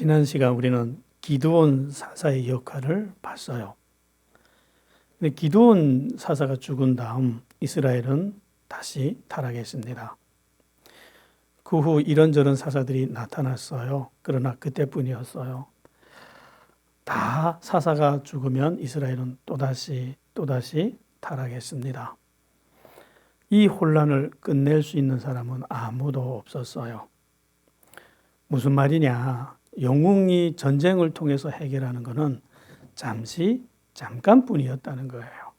지난 시간 우리는 기드온 사사의 역할을 봤어요. 근데 기드온 사사가 죽은 다음 이스라엘은 다시 타락했습니다. 그 후 이런저런 사사들이 나타났어요. 그러나 그때뿐이었어요. 다 사사가 죽으면 이스라엘은 또다시 타락했습니다. 이 혼란을 끝낼 수 있는 사람은 아무도 없었어요. 무슨 말이냐? 영웅이 전쟁을 통해서 해결하는 것은 잠깐뿐이었다는 거예요.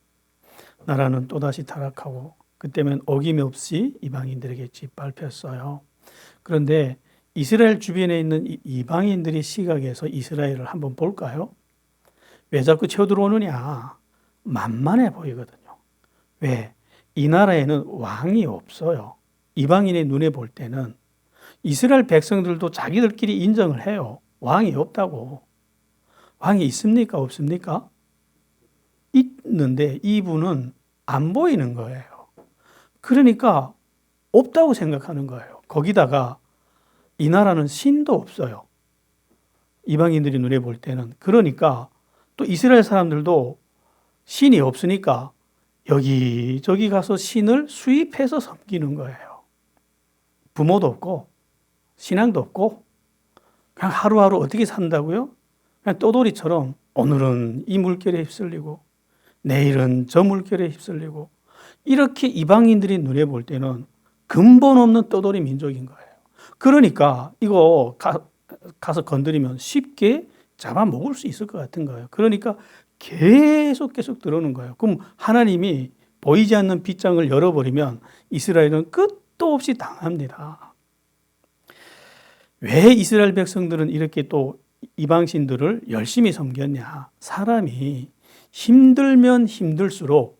나라는 또다시 타락하고 그때면 어김없이 이방인들에게 짓밟혔어요. 그런데 이스라엘 주변에 있는 이방인들의 시각에서 이스라엘을 한번 볼까요? 왜 자꾸 쳐들어오느냐? 만만해 보이거든요. 왜? 이 나라에는 왕이 없어요. 이방인의 눈에 볼 때는 이스라엘 백성들도 자기들끼리 인정을 해요. 왕이 없다고. 왕이 있습니까? 없습니까? 있는데 이분은 안 보이는 거예요. 그러니까 없다고 생각하는 거예요. 거기다가 이 나라는 신도 없어요. 이방인들이 눈에 볼 때는. 그러니까 또 이스라엘 사람들도 신이 없으니까 여기저기 가서 신을 수입해서 섬기는 거예요. 부모도 없고 신앙도 없고 그냥 하루하루 어떻게 산다고요? 그냥 떠돌이처럼 오늘은 이 물결에 휩쓸리고 내일은 저 물결에 휩쓸리고 이렇게 이방인들이 눈에 볼 때는 근본 없는 떠돌이 민족인 거예요. 그러니까 이거 가서 건드리면 쉽게 잡아먹을 수 있을 것 같은 거예요. 그러니까 계속 들어오는 거예요. 그럼 하나님이 보이지 않는 빗장을 열어버리면 이스라엘은 끝도 없이 당합니다. 왜 이스라엘 백성들은 이렇게 또 이방신들을 열심히 섬겼냐? 사람이 힘들면 힘들수록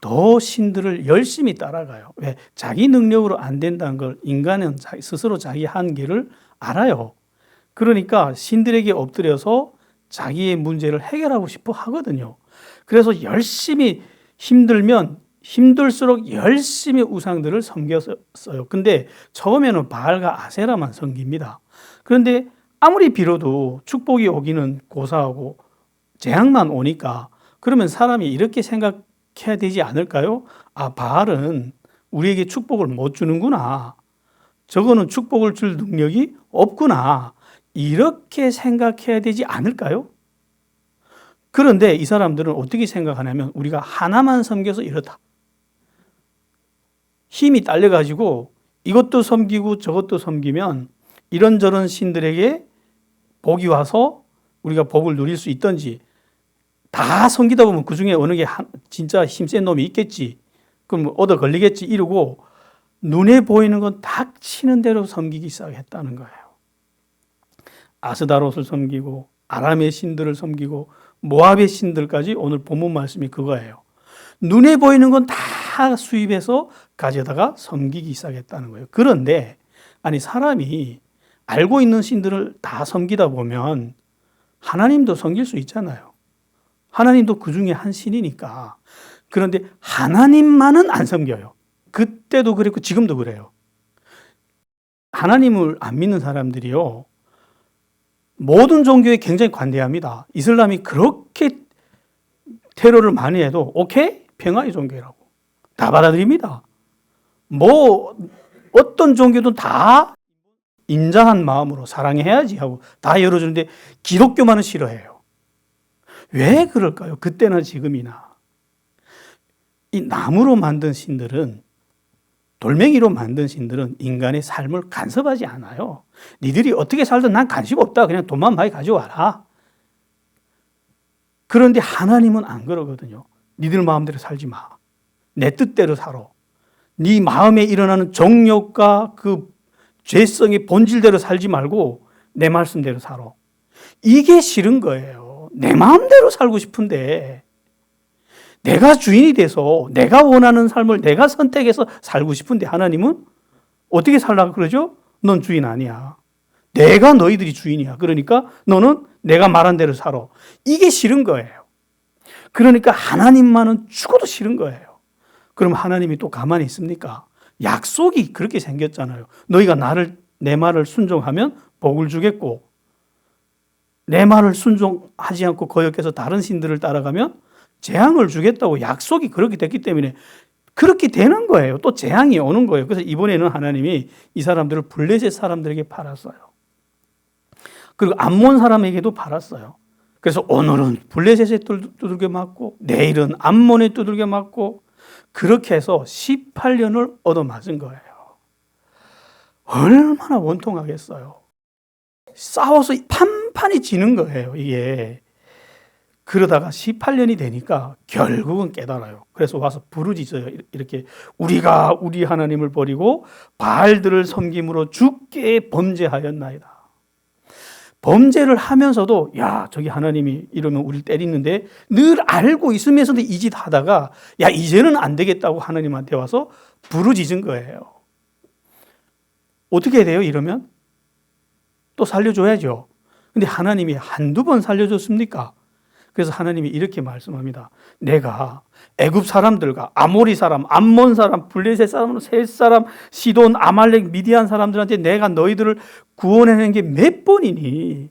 더 신들을 열심히 따라가요. 왜? 자기 능력으로 안 된다는 걸 인간은 스스로 자기 한계를 알아요. 그러니까 신들에게 엎드려서 자기의 문제를 해결하고 싶어 하거든요. 그래서 열심히 힘들면 힘들수록 열심히 우상들을 섬겼어요. 근데 처음에는 바알과 아세라만 섬깁니다. 그런데 아무리 빌어도 축복이 오기는 고사하고 재앙만 오니까 그러면 사람이 이렇게 생각해야 되지 않을까요? 아, 바알은 우리에게 축복을 못 주는구나. 저거는 축복을 줄 능력이 없구나. 이렇게 생각해야 되지 않을까요? 그런데 이 사람들은 어떻게 생각하냐면 우리가 하나만 섬겨서 이렇다. 힘이 딸려가지고 이것도 섬기고 저것도 섬기면 이런저런 신들에게 복이 와서 우리가 복을 누릴 수 있던지 다 섬기다 보면 그 중에 어느 게 진짜 힘센 놈이 있겠지. 그럼 얻어 걸리겠지 이러고 눈에 보이는 건 닥치는 대로 섬기기 시작했다는 거예요. 아스다롯을 섬기고 아람의 신들을 섬기고 모압의 신들까지 오늘 본문 말씀이 그거예요. 눈에 보이는 건 다 수입해서 가져다가 섬기기 시작했다는 거예요. 그런데 아니 사람이 알고 있는 신들을 다 섬기다 보면 하나님도 섬길 수 있잖아요. 하나님도 그 중에 한 신이니까. 그런데 하나님만은 안 섬겨요. 그때도 그랬고 지금도 그래요. 하나님을 안 믿는 사람들이요. 모든 종교에 굉장히 관대합니다. 이슬람이 그렇게 테러를 많이 해도 오케이? 평화의 종교라고. 다 받아들입니다. 어떤 종교든 다 인자한 마음으로 사랑해야지 하고 다 열어주는데 기독교만은 싫어해요. 왜 그럴까요? 그때나 지금이나. 이 나무로 만든 신들은 돌멩이로 만든 신들은 인간의 삶을 간섭하지 않아요. 니들이 어떻게 살든 난 관심 없다. 그냥 돈만 많이 가져와라. 그런데 하나님은 안 그러거든요. 니들 마음대로 살지 마. 내 뜻대로 살아. 네 마음에 일어나는 정욕과 그 죄성의 본질대로 살지 말고 내 말씀대로 살아. 이게 싫은 거예요. 내 마음대로 살고 싶은데 내가 주인이 돼서 내가 원하는 삶을 내가 선택해서 살고 싶은데 하나님은 어떻게 살라고 그러죠? 넌 주인 아니야. 내가 너희들이 주인이야. 그러니까 너는 내가 말한 대로 살아. 이게 싫은 거예요. 그러니까 하나님만은 죽어도 싫은 거예요. 그럼 하나님이 또 가만히 있습니까? 약속이 그렇게 생겼잖아요. 너희가 내 말을 순종하면 복을 주겠고 내 말을 순종하지 않고 거역해서 다른 신들을 따라가면 재앙을 주겠다고 약속이 그렇게 됐기 때문에 그렇게 되는 거예요. 또 재앙이 오는 거예요. 그래서 이번에는 하나님이 이 사람들을 블레셋 사람들에게 팔았어요. 그리고 암몬 사람에게도 팔았어요. 그래서 오늘은 블레셋에 두들겨 맞고 내일은 암몬에 두들겨 맞고 그렇게 해서 18년을 얻어맞은 거예요. 얼마나 원통하겠어요. 싸워서 판판이 지는 거예요, 이게. 그러다가 18년이 되니까 결국은 깨달아요. 그래서 와서 부르짖어요. 이렇게 우리가 우리 하나님을 버리고 바알들을 섬김으로 주께 범죄하였나이다. 범죄를 하면서도 야 저기 하나님이 이러면 우리를 때리는데 늘 알고 있으면서도 이 짓 하다가 야 이제는 안 되겠다고 하나님한테 와서 부르짖은 거예요. 어떻게 돼요 이러면? 또 살려줘야죠. 근데 하나님이 한두 번 살려줬습니까? 그래서 하나님이 이렇게 말씀합니다. 내가 애굽 사람들과 아모리 사람, 암몬 사람, 블레셋 사람, 셋 사람, 시돈, 아말렉, 미디안 사람들한테 내가 너희들을 구원해낸 게 몇 번이니?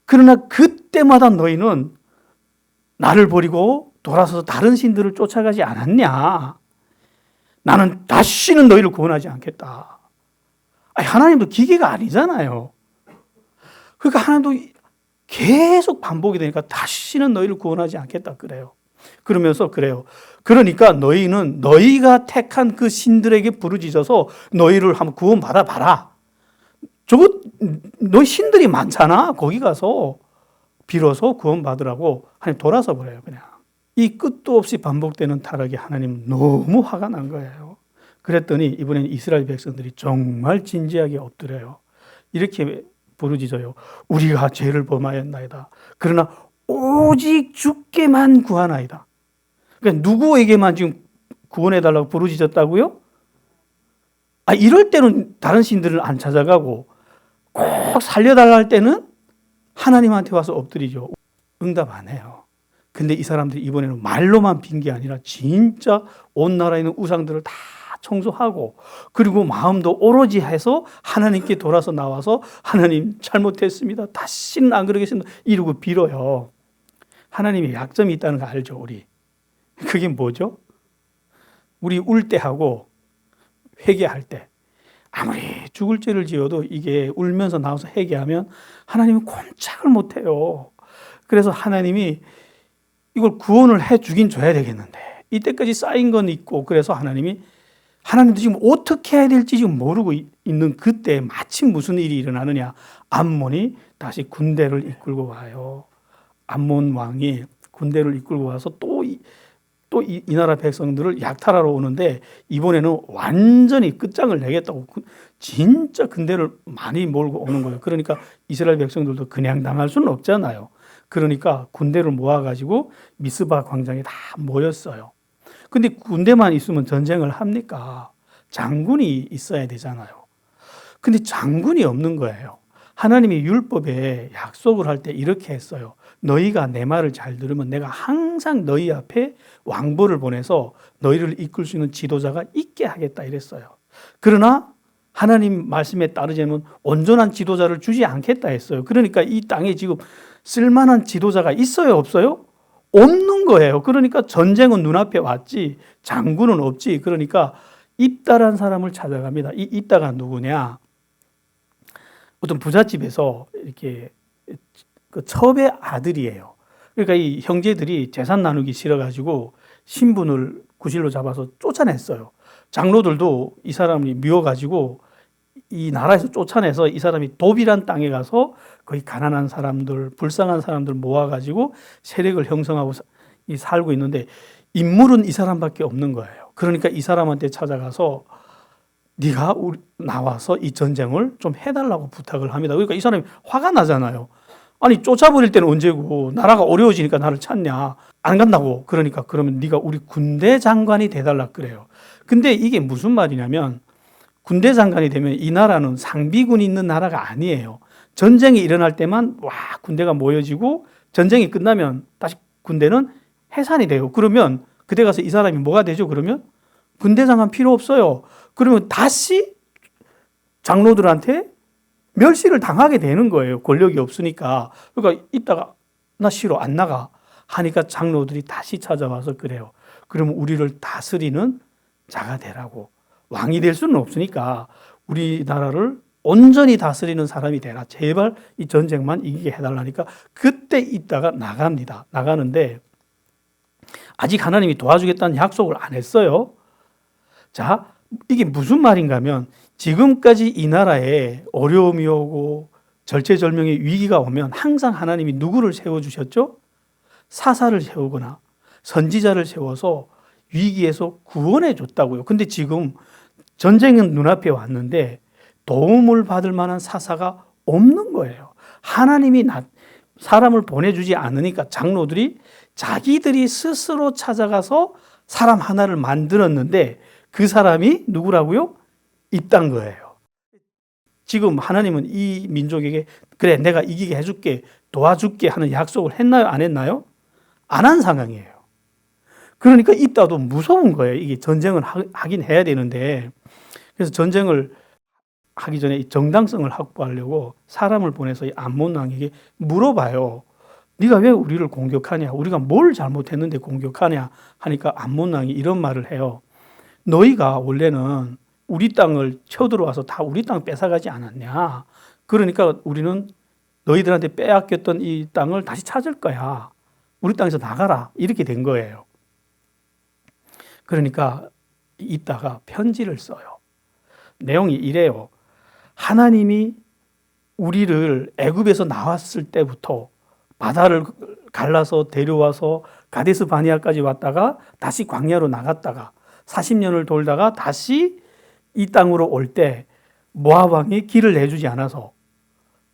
그러나 그때마다 너희는 나를 버리고 돌아서서 다른 신들을 쫓아가지 않았냐? 나는 다시는 너희를 구원하지 않겠다. 아니, 하나님도 기계가 아니잖아요. 그러니까 하나님도 계속 반복이 되니까 다시는 너희를 구원하지 않겠다 그래요. 그러면서 그래요. 그러니까 너희는 너희가 택한 그 신들에게 부르짖어서 너희를 한번 구원받아 봐라. 너희 신들이 많잖아. 거기 가서 빌어서 구원받으라고 하나님 돌아서 버려요. 그냥. 이 끝도 없이 반복되는 타락이 하나님 너무 화가 난 거예요. 그랬더니 이번엔 이스라엘 백성들이 정말 진지하게 엎드려요. 이렇게 부르짖어요. 우리가 죄를 범하였나이다. 그러나 오직 주께만 구하나이다. 그러니까 누구에게만 지금 구원해달라고 부르짖었다고요? 이럴 때는 다른 신들을 안 찾아가고 꼭 살려달라 할 때는 하나님한테 와서 엎드리죠. 응답 안 해요. 근데 이 사람들이 이번에는 말로만 빈 게 아니라 진짜 온 나라에 있는 우상들을 다 청소하고 그리고 마음도 오로지 해서 하나님께 돌아서 나와서 하나님 잘못했습니다. 다시는 안 그러겠습니다. 이러고 빌어요. 하나님의 약점이 있다는 거 알죠, 우리? 그게 뭐죠? 우리 울 때 하고 회개할 때 아무리 죽을 죄를 지어도 이게 울면서 나와서 회개하면 하나님은 꼼짝을 못해요. 그래서 하나님이 이걸 구원을 해 주긴 줘야 되겠는데 이때까지 쌓인 건 있고 그래서 하나님도 지금 어떻게 해야 될지 지금 모르고 있는 그때 마침 무슨 일이 일어나느냐. 암몬이 다시 군대를 이끌고 와요. 암몬 왕이 군대를 이끌고 와서 또 이 나라 백성들을 약탈하러 오는데 이번에는 완전히 끝장을 내겠다고 진짜 군대를 많이 몰고 오는 거예요. 그러니까 이스라엘 백성들도 그냥 당할 수는 없잖아요. 그러니까 군대를 모아가지고 미스바 광장에 다 모였어요. 근데 군대만 있으면 전쟁을 합니까? 장군이 있어야 되잖아요. 근데 장군이 없는 거예요. 하나님이 율법에 약속을 할 때 이렇게 했어요. 너희가 내 말을 잘 들으면 내가 항상 너희 앞에 왕보를 보내서 너희를 이끌 수 있는 지도자가 있게 하겠다 이랬어요. 그러나 하나님 말씀에 따르자면 온전한 지도자를 주지 않겠다 했어요. 그러니까 이 땅에 지금 쓸만한 지도자가 있어요, 없어요? 없는 거예요. 그러니까 전쟁은 눈앞에 왔지 장군은 없지. 그러니까 입다란 사람을 찾아갑니다. 이 입다가 누구냐? 어떤 부잣집에서 이렇게 그 첩의 아들이에요. 그러니까 이 형제들이 재산 나누기 싫어가지고 신분을 구실로 잡아서 쫓아냈어요. 장로들도 이 사람이 미워가지고 이 나라에서 쫓아내서 이 사람이 도비란 땅에 가서 거기 가난한 사람들, 불쌍한 사람들 모아가지고 세력을 형성하고 살고 있는데 인물은 이 사람밖에 없는 거예요. 그러니까 이 사람한테 찾아가서 네가 나와서 이 전쟁을 좀 해달라고 부탁을 합니다. 그러니까 이 사람이 화가 나잖아요. 아니 쫓아버릴 때는 언제고 나라가 어려워지니까 나를 찾냐. 안 간다고. 그러니까 그러면 네가 우리 군대 장관이 돼달라 그래요. 근데 이게 무슨 말이냐면 군대 장관이 되면 이 나라는 상비군이 있는 나라가 아니에요. 전쟁이 일어날 때만 군대가 모여지고 전쟁이 끝나면 다시 군대는 해산이 돼요. 그러면 그때 가서 이 사람이 뭐가 되죠? 그러면 군대 장관 필요 없어요. 그러면 다시 장로들한테 멸시를 당하게 되는 거예요. 권력이 없으니까. 그러니까 이따가 나 싫어 안 나가 하니까 장로들이 다시 찾아와서 그래요. 그러면 우리를 다스리는 자가 되라고. 왕이 될 수는 없으니까 우리나라를 온전히 다스리는 사람이 되라. 제발 이 전쟁만 이기게 해달라니까 그때 있다가 나갑니다. 나가는데 아직 하나님이 도와주겠다는 약속을 안 했어요. 자, 이게 무슨 말인가 하면 지금까지 이 나라에 어려움이 오고 절체절명의 위기가 오면 항상 하나님이 누구를 세워주셨죠? 사사를 세우거나 선지자를 세워서 위기에서 구원해 줬다고요. 근데 지금 전쟁은 눈앞에 왔는데 도움을 받을 만한 사사가 없는 거예요. 하나님이 사람을 보내주지 않으니까 장로들이 자기들이 스스로 찾아가서 사람 하나를 만들었는데 그 사람이 누구라고요? 입단 거예요. 지금 하나님은 이 민족에게 그래 내가 이기게 해줄게 도와줄게 하는 약속을 했나요? 안 했나요? 안 한 상황이에요. 그러니까 입다도 무서운 거예요. 이게 전쟁을 하긴 해야 되는데 그래서 전쟁을 하기 전에 이 정당성을 확보하려고 사람을 보내서 이 암몬 왕에게 물어봐요. 네가 왜 우리를 공격하냐? 우리가 뭘 잘못했는데 공격하냐? 하니까 암몬 왕이 이런 말을 해요. 너희가 원래는 우리 땅을 쳐들어와서 다 우리 땅 뺏어가지 않았냐? 그러니까 우리는 너희들한테 빼앗겼던 이 땅을 다시 찾을 거야. 우리 땅에서 나가라. 이렇게 된 거예요. 그러니까 이따가 편지를 써요. 내용이 이래요. 하나님이 우리를 애굽에서 나왔을 때부터 바다를 갈라서 데려와서 가데스 바니아까지 왔다가 다시 광야로 나갔다가 40년을 돌다가 다시 이 땅으로 올 때 모압 왕이 길을 내주지 않아서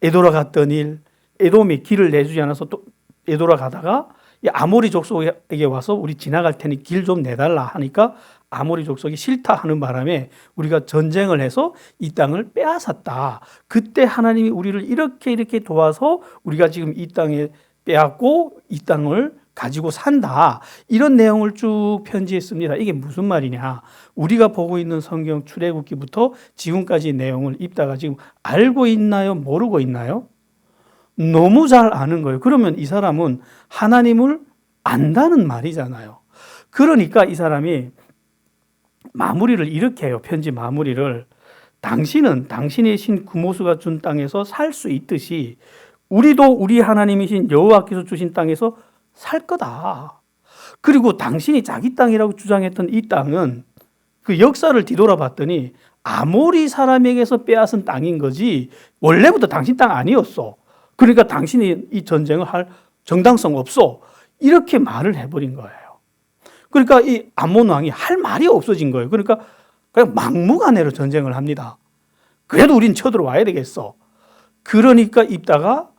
에도라 갔던 일, 에돔이 길을 내주지 않아서 또 에도라 가다가 이 아모리 족속에게 와서 우리 지나갈 테니 길 좀 내달라 하니까 아모리 족속이 싫다 하는 바람에 우리가 전쟁을 해서 이 땅을 빼앗았다. 그때 하나님이 우리를 이렇게 도와서 우리가 지금 이 땅에 빼앗고 이 땅을 가지고 산다. 이런 내용을 쭉 편지했습니다. 이게 무슨 말이냐. 우리가 보고 있는 성경 출애굽기부터 지금까지 내용을 입다가 지금 알고 있나요? 모르고 있나요? 너무 잘 아는 거예요. 그러면 이 사람은 하나님을 안다는 말이잖아요. 그러니까 이 사람이 마무리를 이렇게 해요. 편지 마무리를. 당신은 당신의 신 구모스가 준 땅에서 살 수 있듯이 우리도 우리 하나님이신 여호와께서 주신 땅에서 살 거다. 그리고 당신이 자기 땅이라고 주장했던 이 땅은 그 역사를 뒤돌아봤더니 아모리 사람에게서 빼앗은 땅인 거지 원래부터 당신 땅 아니었어. 그러니까 당신이 이 전쟁을 할 정당성 없어. 이렇게 말을 해버린 거예요. 그러니까 이 암몬 왕이 할 말이 없어진 거예요. 그러니까 그냥 막무가내로 전쟁을 합니다. 그래도 우린 쳐들어와야 되겠어. 그러니까 입다가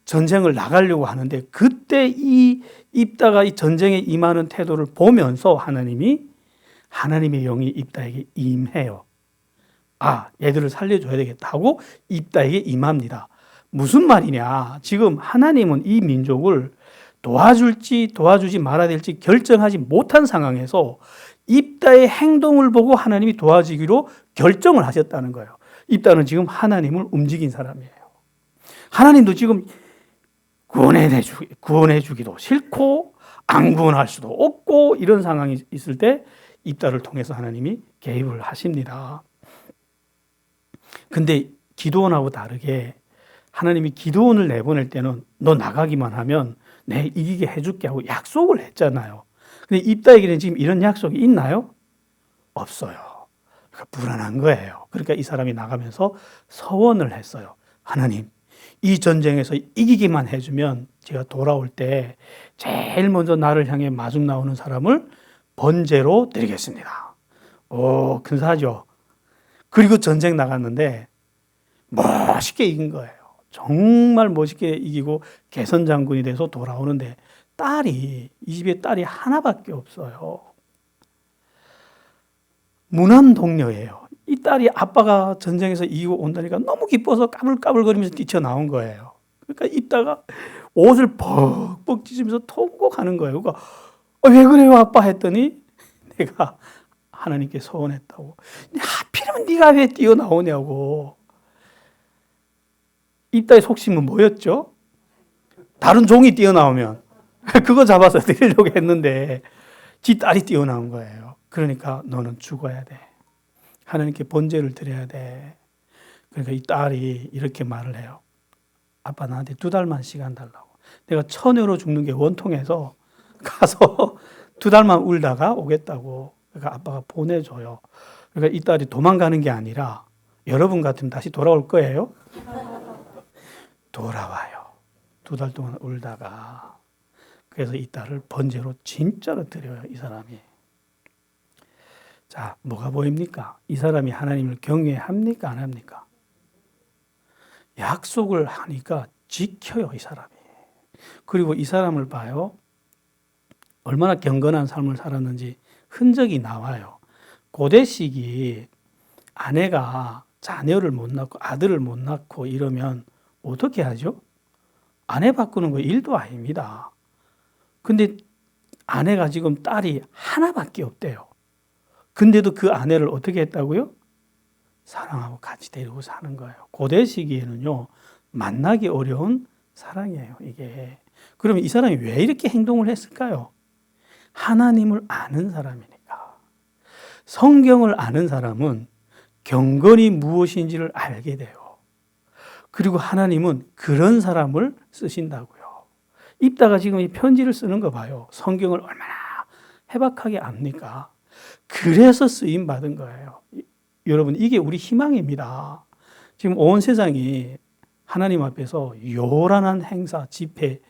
전쟁을 나가려고 하는데 그때 이 입다가 이 전쟁에 임하는 태도를 보면서 하나님의 영이 입다에게 임해요. 아, 얘들을 살려줘야 되겠다고 입다에게 임합니다. 무슨 말이냐? 지금 하나님은 이 민족을 도와줄지 도와주지 말아야 될지 결정하지 못한 상황에서 입다의 행동을 보고 하나님이 도와주기로 결정을 하셨다는 거예요. 입다는 지금 하나님을 움직인 사람이에요. 하나님도 지금 구원해주기도 싫고 안 구원할 수도 없고 이런 상황이 있을 때 입다를 통해서 하나님이 개입을 하십니다. 근데 기드온하고 다르게 하나님이 기드온을 내보낼 때는 너 나가기만 하면 내 이기게 해줄게 하고 약속을 했잖아요. 근데 입다에게는 지금 이런 약속이 있나요? 없어요. 그러니까 불안한 거예요. 그러니까 이 사람이 나가면서 서원을 했어요. 하나님, 이 전쟁에서 이기기만 해주면 제가 돌아올 때 제일 먼저 나를 향해 마중 나오는 사람을 번제로 드리겠습니다. 오, 근사하죠. 그리고 전쟁 나갔는데 멋있게 이긴 거예요. 정말 멋있게 이기고 개선 장군이 돼서 돌아오는데 이 집에 딸이 하나밖에 없어요. 무남 동녀예요. 이 딸이 아빠가 전쟁에서 이기고 온다니까 너무 기뻐서 까불까불거리면서 뛰쳐나온 거예요. 그러니까 이따가 옷을 벅벅 찢으면서 통곡하는 거예요. 그러니까 왜 그래요 아빠 했더니 내가 하나님께 소원했다고. 하필이면 네가 왜 뛰어나오냐고. 이 딸의 속심은 뭐였죠? 다른 종이 뛰어나오면 그거 잡아서 드리려고 했는데 지 딸이 뛰어나온 거예요. 그러니까 너는 죽어야 돼. 하나님께 번제를 드려야 돼. 그러니까 이 딸이 이렇게 말을 해요. 아빠 나한테 2달만 시간 달라고. 내가 처녀로 죽는 게 원통해서 가서 2달만 울다가 오겠다고. 그러니까 아빠가 보내줘요. 그러니까 이 딸이 도망가는 게 아니라 여러분 같으면 다시 돌아올 거예요? 돌아와요. 2달 동안 울다가. 그래서 이 딸을 번제로 진짜로 드려요, 이 사람이. 자, 뭐가 보입니까? 이 사람이 하나님을 경외합니까? 안 합니까? 약속을 하니까 지켜요, 이 사람이. 그리고 이 사람을 봐요. 얼마나 경건한 삶을 살았는지 흔적이 나와요. 고대식이 아내가 자녀를 못 낳고 아들을 못 낳고 이러면 어떻게 하죠? 아내 바꾸는 거 일도 아닙니다. 근데 아내가 지금 딸이 하나밖에 없대요. 근데도 그 아내를 어떻게 했다고요? 사랑하고 같이 데리고 사는 거예요. 고대 시기에는요, 만나기 어려운 사랑이에요, 이게. 그러면 이 사람이 왜 이렇게 행동을 했을까요? 하나님을 아는 사람이니까. 성경을 아는 사람은 경건이 무엇인지를 알게 돼요. 그리고 하나님은 그런 사람을 쓰신다고요. 입다가 지금 이 편지를 쓰는 거 봐요. 성경을 얼마나 해박하게 압니까? 그래서 쓰임 받은 거예요. 여러분, 이게 우리 희망입니다. 지금 온 세상이 하나님 앞에서 요란한 행사, 집회,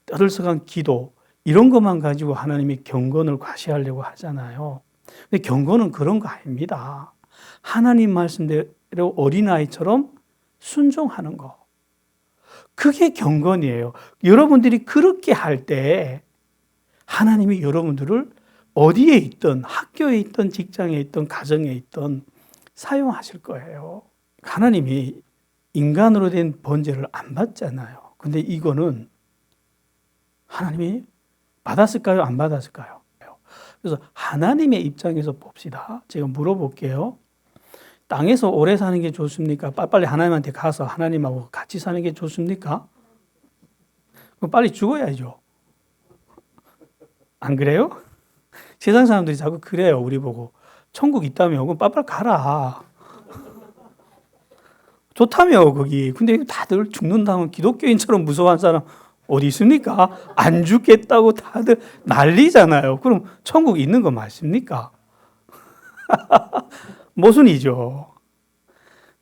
떠들썩한 기도, 이런 것만 가지고 하나님이 경건을 과시하려고 하잖아요. 근데 경건은 그런 거 아닙니다. 하나님 말씀대로 어린아이처럼 순종하는 거. 그게 경건이에요. 여러분들이 그렇게 할 때 하나님이 여러분들을 어디에 있든 학교에 있든 직장에 있든 가정에 있든 사용하실 거예요. 하나님이 인간으로 된 번제를 안 받잖아요. 근데 이거는 하나님이 받았을까요? 안 받았을까요? 그래서 하나님의 입장에서 봅시다. 제가 물어볼게요. 땅에서 오래 사는 게 좋습니까? 빨리 하나님한테 가서 하나님하고 같이 사는 게 좋습니까? 그럼 빨리 죽어야죠. 안 그래요? 세상 사람들이 자꾸 그래요. 우리 보고. 천국 있다며. 그럼 빨리 가라. 좋다며 거기. 근데 다들 죽는다면 기독교인처럼 무서워한 사람 어디 있습니까? 안 죽겠다고 다들 난리잖아요. 그럼 천국 있는 거 맞습니까? 모순이죠.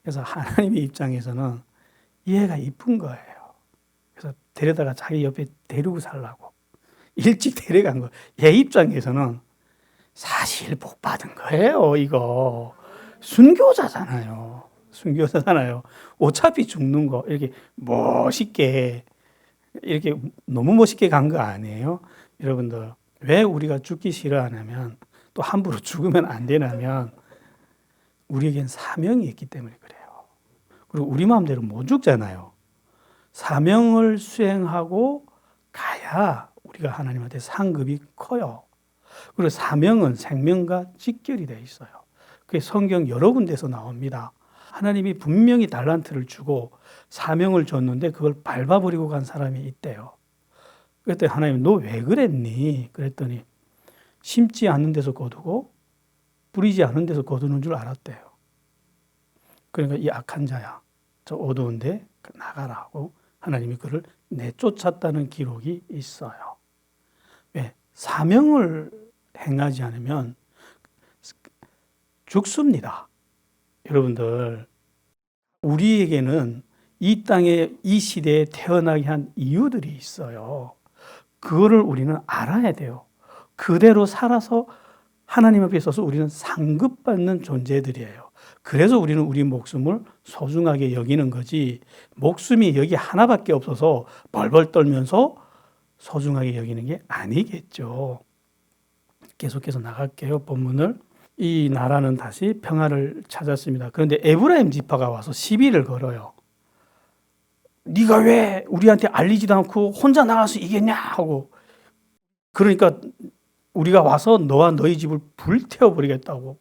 그래서 하나님의 입장에서는 얘가 이쁜 거예요. 그래서 데려다가 자기 옆에 데리고 살라고 일찍 데려간 거예요. 얘 입장에서는 사실 복 받은 거예요. 이거 순교자잖아요. 순교자잖아요. 어차피 죽는 거 이렇게 멋있게 이렇게 너무 멋있게 간 거 아니에요? 여러분들 왜 우리가 죽기 싫어하냐면 또 함부로 죽으면 안 되냐면 우리에겐 사명이 있기 때문에 그래요. 그리고 우리 마음대로 못 죽잖아요. 사명을 수행하고 가야 우리가 하나님한테 상급이 커요. 그리고 사명은 생명과 직결이 되어 있어요. 그게 성경 여러 군데서 나옵니다. 하나님이 분명히 달란트를 주고 사명을 줬는데 그걸 밟아버리고 간 사람이 있대요. 그랬더니 하나님 너 왜 그랬니? 그랬더니 심지 않는 데서 거두고 뿌리지 않은 데서 거두는 줄 알았대요. 그러니까 이 악한 자야, 저 어두운데 나가라 하고 하나님이 그를 내쫓았다는 기록이 있어요. 왜? 사명을 행하지 않으면 죽습니다. 여러분들, 우리에게는 이 땅에 이 시대에 태어나게 한 이유들이 있어요. 그거를 우리는 알아야 돼요. 그대로 살아서 하나님 앞에 있어서 우리는 상급받는 존재들이에요. 그래서 우리는 우리 목숨을 소중하게 여기는 거지, 목숨이 여기 하나밖에 없어서 벌벌 떨면서 소중하게 여기는 게 아니겠죠. 계속해서 나갈게요. 본문을. 이 나라는 다시 평화를 찾았습니다. 그런데 에브라임 지파가 와서 시비를 걸어요. 네가 왜 우리한테 알리지도 않고 혼자 나가서 이겼냐 하고, 그러니까 우리가 와서 너와 너희 집을 불태워버리겠다고.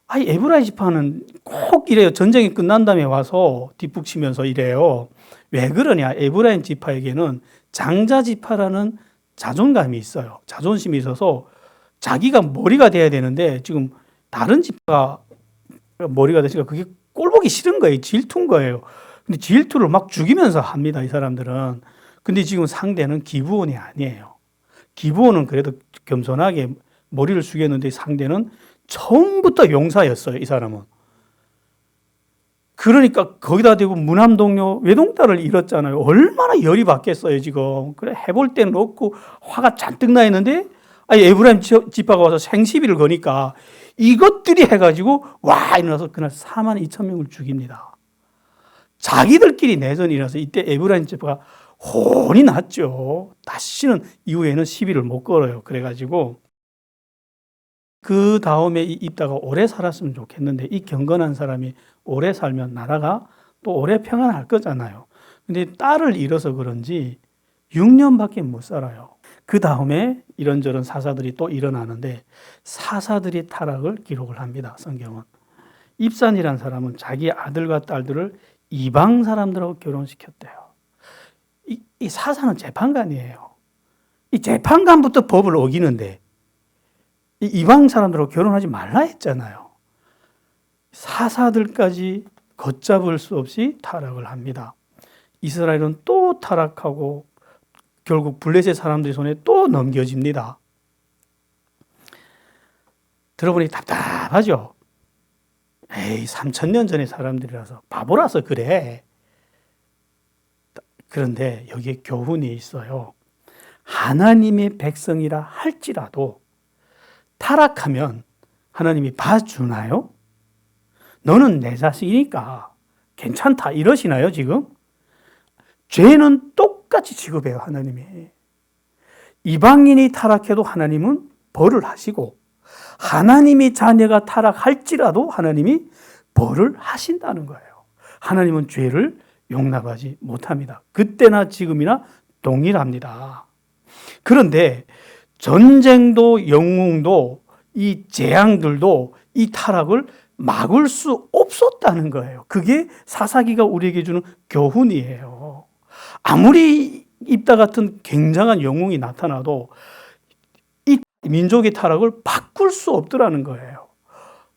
아니, 에브라임 지파는 꼭 이래요. 전쟁이 끝난 다음에 와서 뒷북치면서 이래요. 왜 그러냐? 에브라임 지파에게는 장자 지파라는 자존감이 있어요. 자존심이 있어서 자기가 머리가 돼야 되는데 지금 다른 지파가 머리가 되니까 그게 꼴보기 싫은 거예요. 질투인 거예요. 근데 질투를 막 죽이면서 합니다. 이 사람들은. 근데 지금 상대는 기브온이 아니에요. 기브온은 그래도 겸손하게 머리를 숙였는데 상대는 처음부터 용사였어요. 이 사람은. 그러니까 거기다 대고 무남동료 외동딸을 잃었잖아요. 얼마나 열이 받겠어요 지금. 그래 해볼 때는 없고 화가 잔뜩 나 있는데 에브라임 지파가 와서 생시비를 거니까 이것들이 해가지고 와 일어나서 그날 4만 2천 명을 죽입니다. 자기들끼리 내전이 일어나서 이때 에브라임 지파가 혼이 났죠. 다시는 이후에는 시비를 못 걸어요. 그래가지고 그 다음에 입다가 오래 살았으면 좋겠는데 이 경건한 사람이 오래 살면 나라가 또 오래 평안할 거잖아요. 근데 딸을 잃어서 그런지 6년밖에 못 살아요. 그 다음에 이런저런 사사들이 또 일어나는데 사사들이 타락을 기록을 합니다. 성경은. 입산이라는 사람은 자기 아들과 딸들을 이방 사람들하고 결혼시켰대요. 이 사사는 재판관이에요. 이 재판관부터 법을 어기는데 이 이방 사람들하고 결혼하지 말라 했잖아요. 사사들까지 걷잡을 수 없이 타락을 합니다. 이스라엘은 또 타락하고 결국 블레셋 사람들의 손에 또 넘겨집니다. 들어보니 답답하죠. 에이, 3,000년 전의 사람들이라서 바보라서 그래. 그런데 여기에 교훈이 있어요. 하나님의 백성이라 할지라도 타락하면 하나님이 봐주나요? 너는 내 자식이니까 괜찮다 이러시나요 지금? 죄는 똑같이 취급해요 하나님이. 이방인이 타락해도 하나님은 벌을 하시고 하나님의 자녀가 타락할지라도 하나님이 벌을 하신다는 거예요. 하나님은 죄를 용납하지 못합니다. 그때나 지금이나 동일합니다. 그런데 전쟁도 영웅도 이 재앙들도 이 타락을 막을 수 없었다는 거예요. 그게 사사기가 우리에게 주는 교훈이에요. 아무리 입다 같은 굉장한 영웅이 나타나도 이 민족의 타락을 바꿀 수 없더라는 거예요.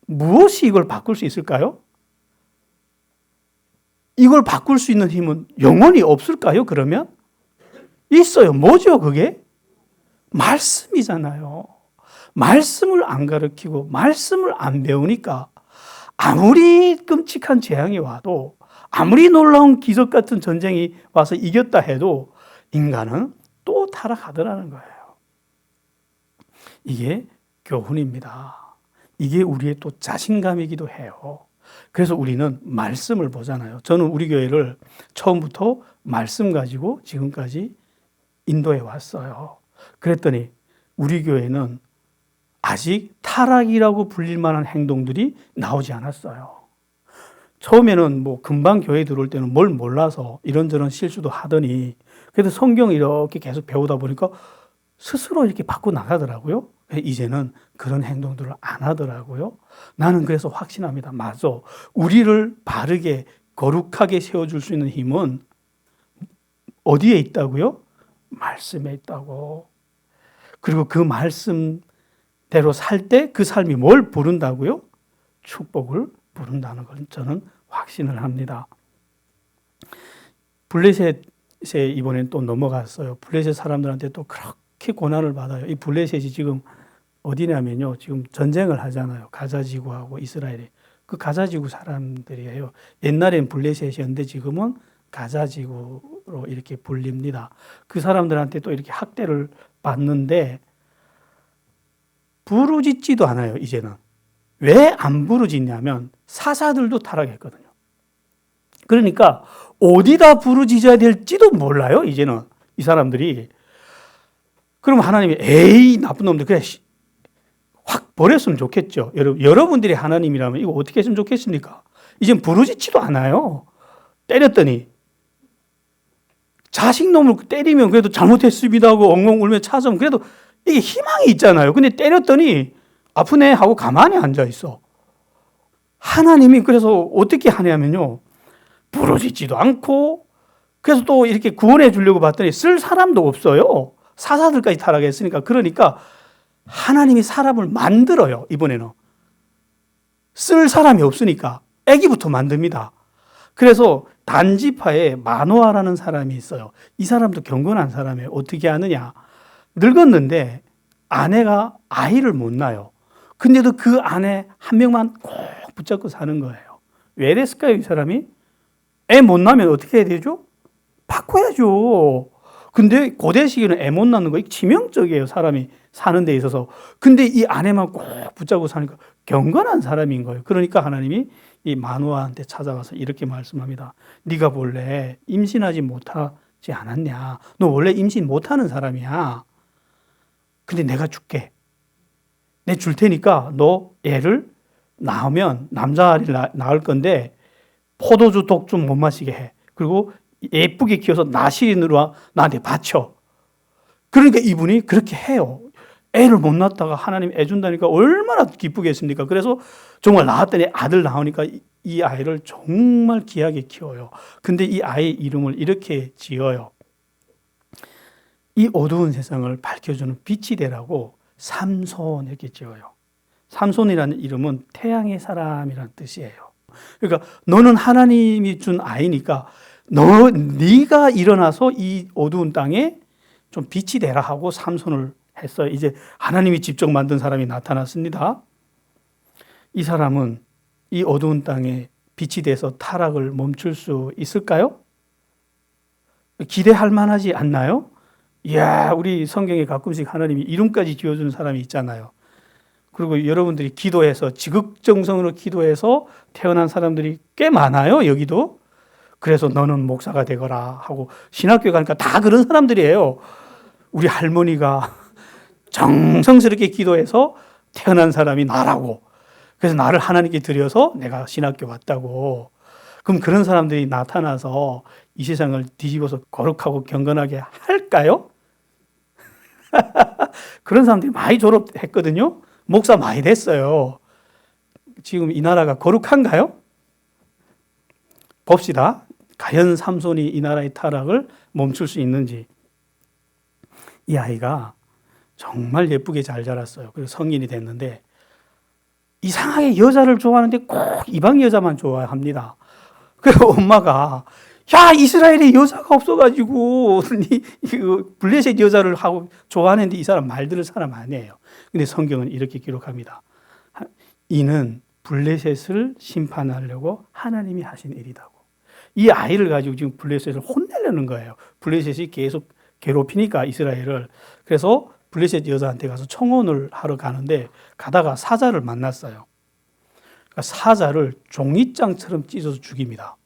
무엇이 이걸 바꿀 수 있을까요? 이걸 바꿀 수 있는 힘은 영원히 없을까요? 그러면? 있어요. 뭐죠 그게? 말씀이잖아요. 말씀을 안 가르치고 말씀을 안 배우니까 아무리 끔찍한 재앙이 와도 아무리 놀라운 기적 같은 전쟁이 와서 이겼다 해도 인간은 또 타락하더라는 거예요. 이게 교훈입니다. 이게 우리의 또 자신감이기도 해요. 그래서 우리는 말씀을 보잖아요. 저는 우리 교회를 처음부터 말씀 가지고 지금까지 인도해 왔어요. 그랬더니 우리 교회는 아직 타락이라고 불릴 만한 행동들이 나오지 않았어요. 처음에는 뭐 금방 교회 들어올 때는 뭘 몰라서 이런저런 실수도 하더니 그래도 성경 이렇게 계속 배우다 보니까 스스로 이렇게 바꿔 나가더라고요. 이제는 그런 행동들을 안 하더라고요. 나는 그래서 확신합니다. 맞아. 우리를 바르게 거룩하게 세워줄 수 있는 힘은 어디에 있다고요? 말씀에 있다고. 그리고 그 말씀대로 살 때 그 삶이 뭘 부른다고요? 축복을 부른다는 걸 저는 확신을 합니다. 블레셋에 이번엔 또 넘어갔어요. 블레셋 사람들한테 또 그렇게 고난을 받아요. 이 블레셋이 지금 어디냐면요. 지금 전쟁을 하잖아요. 가자지구하고 이스라엘이. 그 가자지구 사람들이에요. 옛날엔 블레셋이었는데 지금은 가자지구로 이렇게 불립니다. 그 사람들한테 또 이렇게 학대를 받는데 부르짖지도 않아요. 이제는. 왜 안 부르짖냐면 사사들도 타락했거든요. 그러니까 어디다 부르짖어야 될지도 몰라요. 이제는 이 사람들이. 그럼 하나님이 에이 나쁜 놈들 그래 확 버렸으면 좋겠죠. 여러분들이 하나님이라면 이거 어떻게 했으면 좋겠습니까? 이젠 부르짖지도 않아요. 때렸더니 자식 놈을 때리면 그래도 잘못했습니다 하고 엉엉 울며 찾아오면 그래도 이게 희망이 있잖아요. 근데 때렸더니 아프네 하고 가만히 앉아 있어. 하나님이 그래서 어떻게 하냐면요. 부러지지도 않고, 그래서 또 이렇게 구원해 주려고 봤더니 쓸 사람도 없어요. 사사들까지 타락했으니까. 그러니까 하나님이 사람을 만들어요. 이번에는 쓸 사람이 없으니까 아기부터 만듭니다. 그래서 단지파에 마노아라는 사람이 있어요. 이 사람도 경건한 사람이에요. 어떻게 하느냐? 늙었는데 아내가 아이를 못 낳아요. 근데도 그 아내 한 명만 꼭 붙잡고 사는 거예요. 왜 이랬을까요, 이 사람이? 애 못 낳으면 어떻게 해야 되죠? 바꿔야죠. 근데 고대 시기는 애 못 낳는 거 치명적이에요, 사람이 사는 데 있어서. 근데 이 아내만 꼭 붙잡고 사니까 경건한 사람인 거예요. 그러니까 하나님이 이 마노아한테 찾아와서 이렇게 말씀합니다. 네가 본래 임신하지 못하지 않았냐? 너 원래 임신 못하는 사람이야. 근데 내가 줄게. 내 줄 테니까 너 애를 낳으면 남자아이를 낳을 건데 포도주 독 좀 못 마시게 해. 그리고 예쁘게 키워서 나시린으로 나한테 바쳐. 그러니까 이분이 그렇게 해요. 애를 못 낳다가 하나님 애 준다니까 얼마나 기쁘겠습니까? 그래서 정말 낳았더니 아들 나오니까 이 아이를 정말 귀하게 키워요. 근데 이 아이 이름을 이렇게 지어요. 이 어두운 세상을 밝혀주는 빛이 되라고 삼손 이렇게 지어요. 삼손이라는 이름은 태양의 사람이라는 뜻이에요. 그러니까 너는 하나님이 준 아이니까 네가 일어나서 이 어두운 땅에 좀 빛이 되라 하고 삼손을 했어요. 이제 하나님이 직접 만든 사람이 나타났습니다. 이 사람은 이 어두운 땅에 빛이 돼서 타락을 멈출 수 있을까요? 기대할 만하지 않나요? 이야, 우리 성경에 가끔씩 하나님이 이름까지 지어준 사람이 있잖아요. 그리고 여러분들이 기도해서 지극정성으로 기도해서 태어난 사람들이 꽤 많아요, 여기도. 그래서 너는 목사가 되거라 하고 신학교에 가니까 다 그런 사람들이에요. 우리 할머니가 정성스럽게 기도해서 태어난 사람이 나라고. 그래서 나를 하나님께 드려서 내가 신학교 왔다고. 그럼 그런 사람들이 나타나서 이 세상을 뒤집어서 거룩하고 경건하게 할까요? 그런 사람들이 많이 졸업했거든요. 목사 많이 됐어요. 지금 이 나라가 거룩한가요? 봅시다. 과연 삼손이 이 나라의 타락을 멈출 수 있는지. 이 아이가 정말 예쁘게 잘 자랐어요. 그리고 성인이 됐는데 이상하게 여자를 좋아하는데 꼭 이방 여자만 좋아합니다. 그래서 엄마가 야, 이스라엘에 여자가 없어가지고 블레셋 여자를 하고 좋아하는데 이 사람 말 들을 사람 아니에요. 근데 성경은 이렇게 기록합니다. 이는 블레셋을 심판하려고 하나님이 하신 일이다고. 이 아이를 가지고 지금 블레셋을 혼내려는 거예요. 블레셋이 계속 괴롭히니까 이스라엘을. 그래서 블레셋 여자한테 가서 청혼을 하러 가는데 가다가 사자를 만났어요. 그러니까 사자를 종이장처럼 찢어서 죽입니다.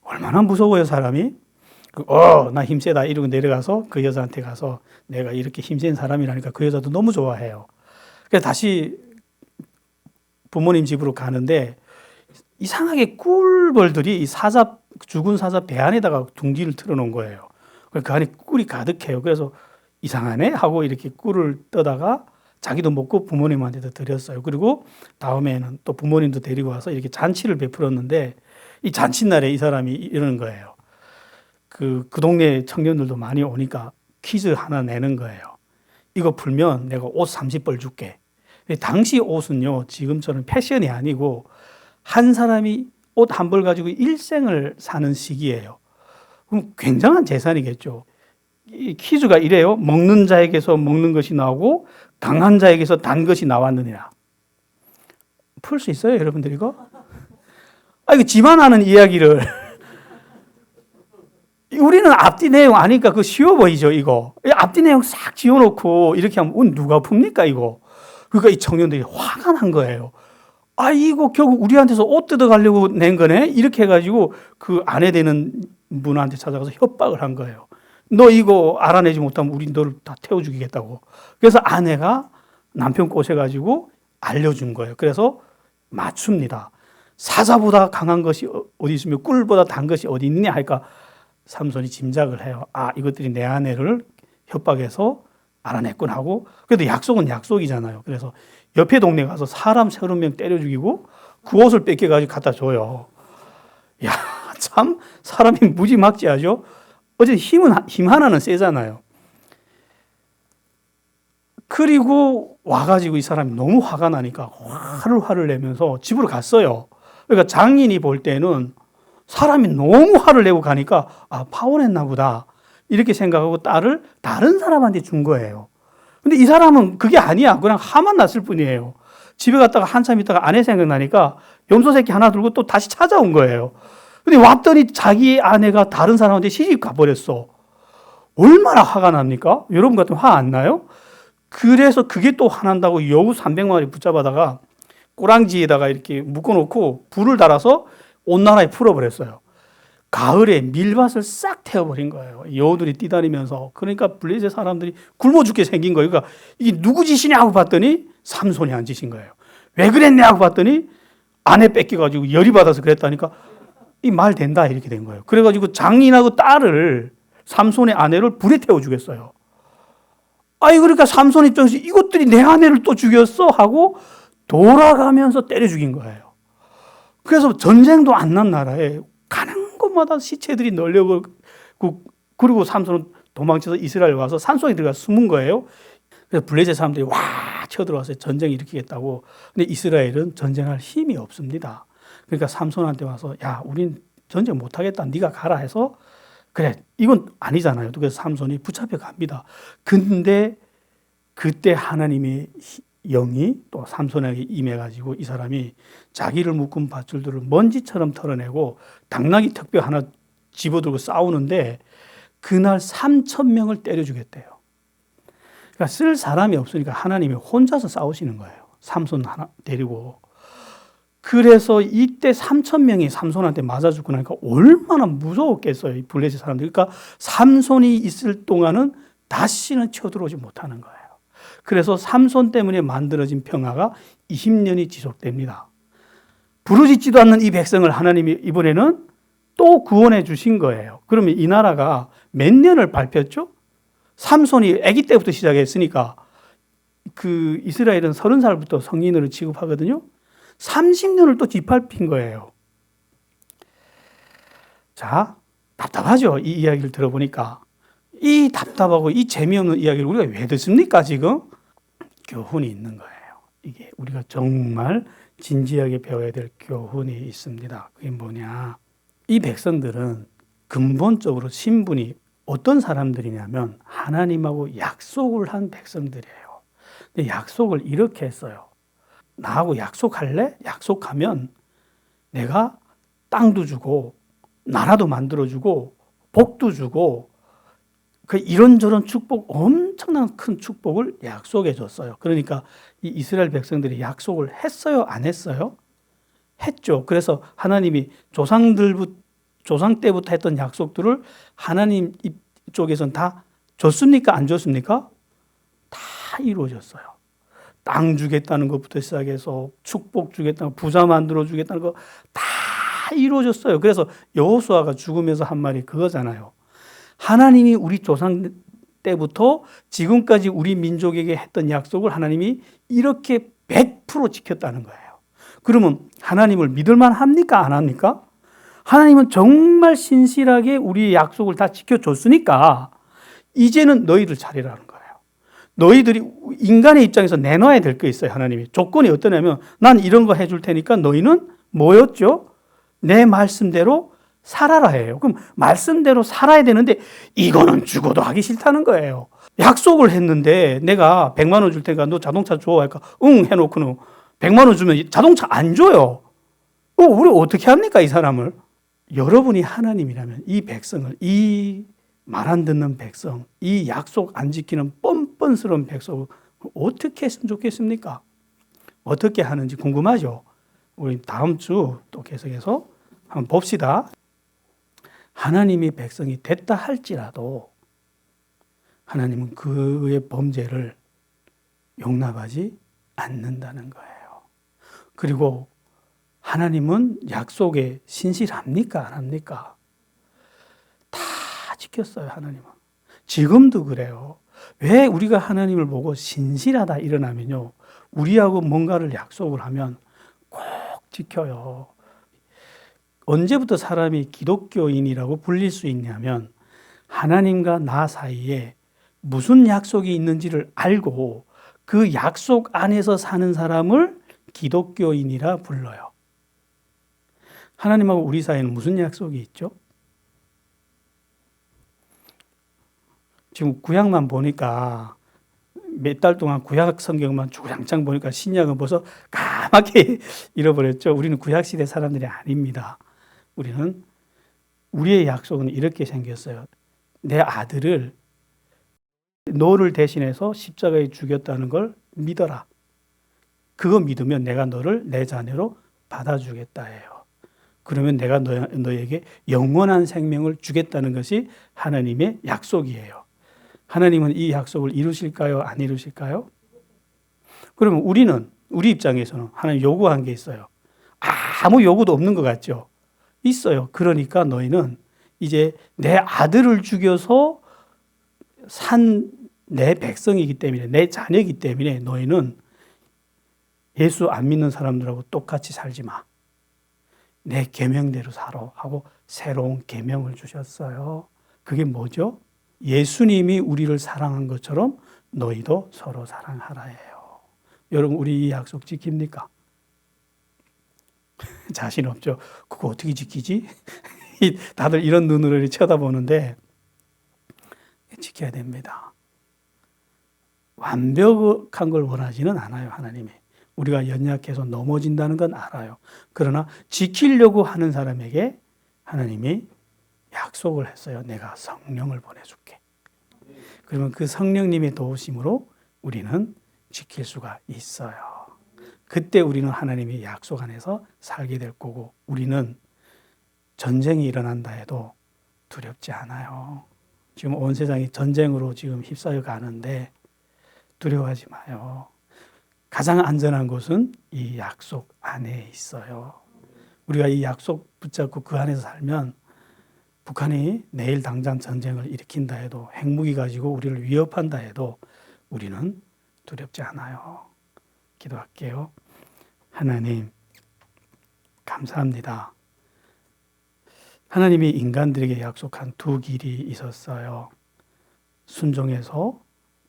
얼마나 무서워요, 사람이? 나 힘세다 이러고 내려가서 그 여자한테 가서 내가 이렇게 힘센 사람이라니까 그 여자도 너무 좋아해요. 그래서 다시 부모님 집으로 가는데 이상하게 꿀벌들이 이 사자, 죽은 사자 배 안에다가 둥지를 틀어놓은 거예요. 그 안에 꿀이 가득해요. 그래서 이상하네 하고 이렇게 꿀을 떠다가 자기도 먹고 부모님한테도 드렸어요. 그리고 다음에는 또 부모님도 데리고 와서 이렇게 잔치를 베풀었는데 이 잔칫날에 이 사람이 이러는 거예요. 그 동네 청년들도 많이 오니까 퀴즈 하나 내는 거예요. 이거 풀면 내가 옷 30벌 줄게. 당시 옷은요, 지금처럼 패션이 아니고 한 사람이 옷 한 벌 가지고 일생을 사는 시기예요. 그럼 굉장한 재산이겠죠. 이 퀴즈가 이래요. 먹는 자에게서 먹는 것이 나오고 강한 자에게서 단 것이 나왔느니라. 풀 수 있어요, 여러분들 이거? 이거 지만 하는 이야기를. 우리는 앞뒤 내용 아니까 그거 쉬워 보이죠, 이거. 앞뒤 내용 싹 지어놓고 이렇게 하면 누가 풉니까, 이거? 그러니까 이 청년들이 화가 난 거예요. 이거 결국 우리한테서 옷 뜯어가려고 낸 거네? 이렇게 해가지고 그 아내 되는 분한테 찾아가서 협박을 한 거예요. 너 이거 알아내지 못하면 우리 너를 다 태워 죽이겠다고. 그래서 아내가 남편 꼬셔가지고 알려준 거예요. 그래서 맞춥니다. 사자보다 강한 것이 어디 있으며 꿀보다 단 것이 어디 있느냐 하니까 삼손이 짐작을 해요. 이것들이 내 아내를 협박해서 알아냈군 하고, 그래도 약속은 약속이잖아요. 그래서 옆에 동네 가서 사람 30명 때려 죽이고 그 옷을 뺏겨가지고 갖다 줘요. 야, 참 사람이 무지막지하죠. 어쨌든 힘 하나는 세잖아요. 그리고 와가지고 이 사람이 너무 화가 나니까 화를 내면서 집으로 갔어요. 그러니까 장인이 볼 때는 사람이 너무 화를 내고 가니까 파혼했나 보다 이렇게 생각하고 딸을 다른 사람한테 준 거예요. 근데 이 사람은 그게 아니야. 그냥 화만 났을 뿐이에요. 집에 갔다가 한참 있다가 아내 생각나니까 염소 새끼 하나 들고 또 다시 찾아온 거예요. 근데 왔더니 자기 아내가 다른 사람한테 시집 가버렸어. 얼마나 화가 납니까? 여러분 같으면 화 안 나요? 그래서 그게 또 화난다고 여우 300마리 붙잡아다가 꼬랑지에다가 이렇게 묶어놓고 불을 달아서 온난화에 풀어버렸어요. 가을에 밀밭을 싹 태워버린 거예요. 여우들이 뛰다니면서. 그러니까 블레셋 사람들이 굶어 죽게 생긴 거예요. 그러니까 이게 누구 짓이냐고 봤더니 삼손이 한 짓인 거예요. 왜 그랬냐고 봤더니 아내 뺏겨가지고 열이 받아서 그랬다니까 이 말 된다 이렇게 된 거예요. 그래가지고 장인하고 딸을 삼손의 아내를 불에 태워 죽였어요. 그러니까 삼손 입장에서 이것들이 내 아내를 또 죽였어 하고 돌아가면서 때려 죽인 거예요. 그래서 전쟁도 안 난 나라에 가는 곳마다 시체들이 널려고 그리고 삼손은 도망쳐서 이스라엘 와서 산속에 들어가 숨은 거예요. 그래서 블레셋 사람들이 와 쳐들어와서 전쟁 일으키겠다고. 근데 이스라엘은 전쟁할 힘이 없습니다. 그러니까 삼손한테 와서 야 우린 전쟁 못하겠다. 네가 가라 해서 그래 이건 아니잖아요. 그래서 삼손이 붙잡혀 갑니다. 근데 그때 하나님의 영이 또 삼손에게 임해가지고 이 사람이 자기를 묶은 밧줄들을 먼지처럼 털어내고 당나귀 턱뼈 하나 집어들고 싸우는데 그날 3,000명을 때려 죽였대요. 그러니까 쓸 사람이 없으니까 하나님이 혼자서 싸우시는 거예요. 삼손 하나 데리고. 그래서 이때 3,000명이 삼손한테 맞아 죽고 나니까 얼마나 무서웠겠어요. 이 블레셋 사람들. 그러니까 삼손이 있을 동안은 다시는 쳐들어오지 못하는 거예요. 그래서 삼손 때문에 만들어진 평화가 20년이 지속됩니다. 부르짖지도 않는 이 백성을 하나님이 이번에는 또 구원해 주신 거예요. 그러면 이 나라가 몇 년을 밟혔죠? 삼손이 아기 때부터 시작했으니까 그 이스라엘은 30살부터 성인으로 취급하거든요. 30년을 또 짓밟힌 거예요. 자, 답답하죠? 이 이야기를 들어보니까. 이 답답하고 이 재미없는 이야기를 우리가 왜 듣습니까, 지금? 교훈이 있는 거예요. 이게 우리가 정말 진지하게 배워야 될 교훈이 있습니다. 그게 뭐냐? 이 백성들은 근본적으로 신분이 어떤 사람들이냐면 하나님하고 약속을 한 백성들이에요. 근데 약속을 이렇게 했어요. 나하고 약속할래? 약속하면 내가 땅도 주고 나라도 만들어주고 복도 주고 그 이런저런 축복, 엄청난 큰 축복을 약속해 줬어요. 그러니까 이 이스라엘 백성들이 약속을 했어요? 안 했어요? 했죠. 그래서 하나님이 조상 때부터 했던 약속들을 하나님 쪽에서는 다 줬습니까? 안 줬습니까? 다 이루어졌어요. 땅 주겠다는 것부터 시작해서 축복 주겠다는 거, 부자 만들어 주겠다는 거 다 이루어졌어요. 그래서 여호수아가 죽으면서 한 말이 그거잖아요. 하나님이 우리 조상 때부터 지금까지 우리 민족에게 했던 약속을 하나님이 이렇게 100% 지켰다는 거예요. 그러면 하나님을 믿을만 합니까? 안 합니까? 하나님은 정말 신실하게 우리의 약속을 다 지켜줬으니까 이제는 너희들 차례라는 거예요. 너희들이 인간의 입장에서 내놔야 될 게 있어요. 하나님이. 조건이 어떠냐면 난 이런 거 해줄 테니까 너희는 뭐였죠? 내 말씀대로 살아라 해요. 그럼 말씀대로 살아야 되는데 이거는 죽어도 하기 싫다는 거예요. 약속을 했는데 내가 100만 원 줄 테니까 너 자동차 줘. 할까? 응 해놓고는 100만 원 주면 자동차 안 줘요. 우리 어떻게 합니까 이 사람을? 여러분이 하나님이라면 이 백성을, 이 말 안 듣는 백성, 이 약속 안 지키는 뻔뻔스러운 백성을 어떻게 했으면 좋겠습니까? 어떻게 하는지 궁금하죠? 우리 다음 주 또 계속해서 한번 봅시다. 하나님이 백성이 됐다 할지라도 하나님은 그의 범죄를 용납하지 않는다는 거예요. 그리고 하나님은 약속에 신실합니까? 안 합니까? 다 지켰어요, 하나님은. 지금도 그래요. 왜 우리가 하나님을 보고 신실하다 일어나면요. 우리하고 뭔가를 약속을 하면 꼭 지켜요. 언제부터 사람이 기독교인이라고 불릴 수 있냐면 하나님과 나 사이에 무슨 약속이 있는지를 알고 그 약속 안에서 사는 사람을 기독교인이라 불러요. 하나님하고 우리 사이에는 무슨 약속이 있죠? 지금 구약만 보니까 몇 달 동안 구약 성경만 주구장창 보니까 신약은 벌써 까맣게 잃어버렸죠. 우리는 구약 시대 사람들이 아닙니다. 우리의 약속은 이렇게 생겼어요. 내 아들을 너를 대신해서 십자가에 죽였다는 걸 믿어라. 그거 믿으면 내가 너를 내 자녀로 받아주겠다 해요. 그러면 내가 너에게 영원한 생명을 주겠다는 것이 하나님의 약속이에요. 하나님은 이 약속을 이루실까요? 안 이루실까요? 그러면 우리 입장에서는 하나님 요구한 게 있어요. 아무 요구도 없는 것 같죠? 있어요. 그러니까 너희는 이제 내 아들을 죽여서 산 내 백성이기 때문에, 내 자녀이기 때문에 너희는 예수 안 믿는 사람들하고 똑같이 살지 마. 내 계명대로 살아 하고 새로운 계명을 주셨어요. 그게 뭐죠? 예수님이 우리를 사랑한 것처럼 너희도 서로 사랑하라 해요. 여러분, 우리 이 약속 지킵니까? 자신 없죠? 그거 어떻게 지키지? 다들 이런 눈으로 쳐다보는데 지켜야 됩니다. 완벽한 걸 원하지는 않아요, 하나님이. 우리가 연약해서 넘어진다는 건 알아요. 그러나 지키려고 하는 사람에게 하나님이 약속을 했어요. 내가 성령을 보내줄게. 그러면 그 성령님의 도우심으로 우리는 지킬 수가 있어요. 그때 우리는 하나님의 약속 안에서 살게 될 거고, 우리는 전쟁이 일어난다 해도 두렵지 않아요. 지금 온 세상이 전쟁으로 지금 휩싸여 가는데 두려워하지 마요. 가장 안전한 곳은 이 약속 안에 있어요. 우리가 이 약속 붙잡고 그 안에서 살면 북한이 내일 당장 전쟁을 일으킨다 해도, 핵무기 가지고 우리를 위협한다 해도 우리는 두렵지 않아요. 기도할게요. 하나님, 감사합니다. 하나님이 인간들에게 약속한 두 길이 있었어요. 순종해서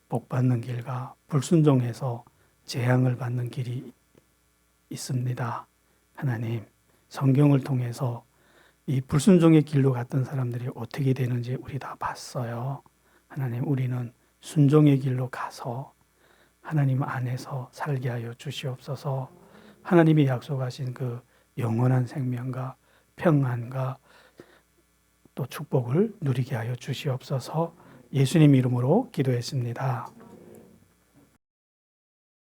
복 받는 길과 불순종해서 재앙을 받는 길이 있습니다. 하나님, 성경을 통해서 이 불순종의 길로 갔던 사람들이 어떻게 되는지 우리 다 봤어요. 하나님, 우리는 순종의 길로 가서 하나님 안에서 살게 하여 주시옵소서. 하나님이 약속하신 그 영원한 생명과 평안과 또 축복을 누리게 하여 주시옵소서. 예수님 이름으로 기도했습니다.